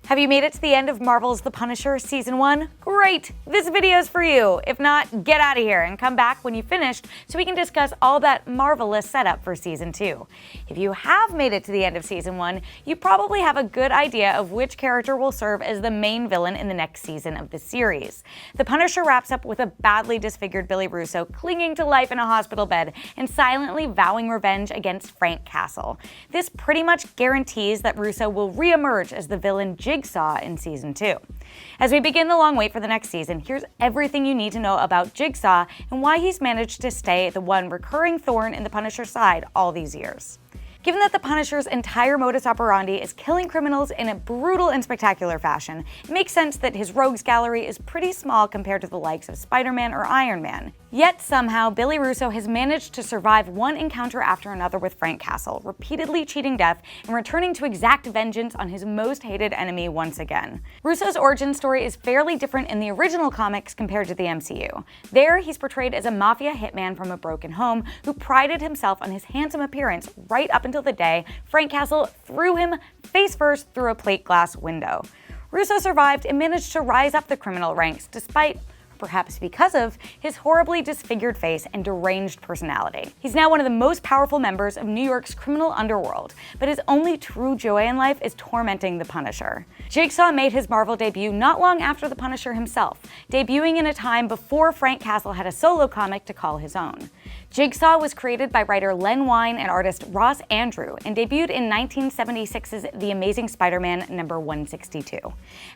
Have you made it to the end of Marvel's The Punisher Season 1? Great! This video's for you! If not, get out of here and come back when you've finished so we can discuss all that marvelous setup for Season 2. If you have made it to the end of Season 1, you probably have a good idea of which character will serve as the main villain in the next season of the series. The Punisher wraps up with a badly disfigured Billy Russo clinging to life in a hospital bed and silently vowing revenge against Frank Castle. This pretty much guarantees that Russo will re-emerge as the villain Jigsaw in Season 2. As we begin the long wait for the next season, here's everything you need to know about Jigsaw and why he's managed to stay the one recurring thorn in the Punisher's side all these years. Given that the Punisher's entire modus operandi is killing criminals in a brutal and spectacular fashion, it makes sense that his rogues gallery is pretty small compared to the likes of Spider-Man or Iron Man. Yet somehow, Billy Russo has managed to survive one encounter after another with Frank Castle, repeatedly cheating death and returning to exact vengeance on his most hated enemy once again. Russo's origin story is fairly different in the original comics compared to the MCU. There, he's portrayed as a mafia hitman from a broken home who prided himself on his handsome appearance right up until the day Frank Castle threw him face first through a plate glass window. Russo survived and managed to rise up the criminal ranks despite, perhaps because of, his horribly disfigured face and deranged personality. He's now one of the most powerful members of New York's criminal underworld, but his only true joy in life is tormenting the Punisher. Jigsaw made his Marvel debut not long after the Punisher himself, debuting in a time before Frank Castle had a solo comic to call his own. Jigsaw was created by writer Len Wein and artist Ross Andru and debuted in 1976's The Amazing Spider-Man number 162.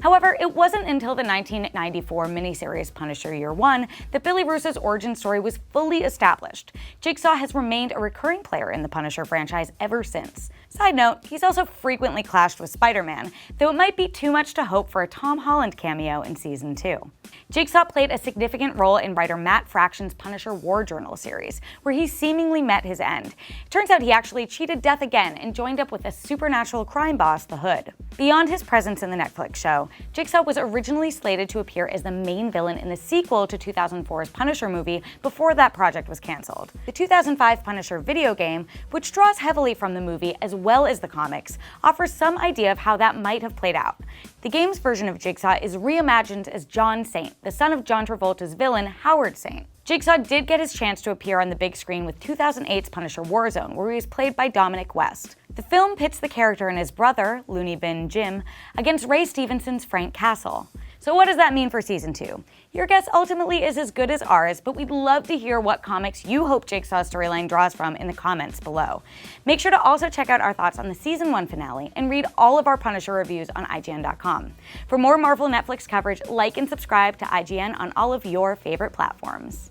However, it wasn't until the 1994 miniseries Punisher Year One that Billy Russo's origin story was fully established. Jigsaw has remained a recurring player in the Punisher franchise ever since. Side note, he's also frequently clashed with Spider-Man, though it might be too much to hope for a Tom Holland cameo in Season 2. Jigsaw played a significant role in writer Matt Fraction's Punisher War Journal series, where he seemingly met his end. It turns out he actually cheated death again and joined up with a supernatural crime boss, the Hood. Beyond his presence in the Netflix show, Jigsaw was originally slated to appear as the main villain in the sequel to 2004's Punisher movie before that project was canceled. The 2005 Punisher video game, which draws heavily from the movie as well as the comics, offers some idea of how that might have played out. The game's version of Jigsaw is reimagined as John Saint, the son of John Travolta's villain, Howard Saint. Jigsaw did get his chance to appear on the big screen with 2008's Punisher Warzone, where he was played by Dominic West. The film pits the character and his brother, Looney Bin Jim, against Ray Stevenson's Frank Castle. So what does that mean for Season 2? Your guess ultimately is as good as ours, but we'd love to hear what comics you hope Jigsaw's storyline draws from in the comments below. Make sure to also check out our thoughts on the Season 1 finale and read all of our Punisher reviews on IGN.com. For more Marvel Netflix coverage, like and subscribe to IGN on all of your favorite platforms.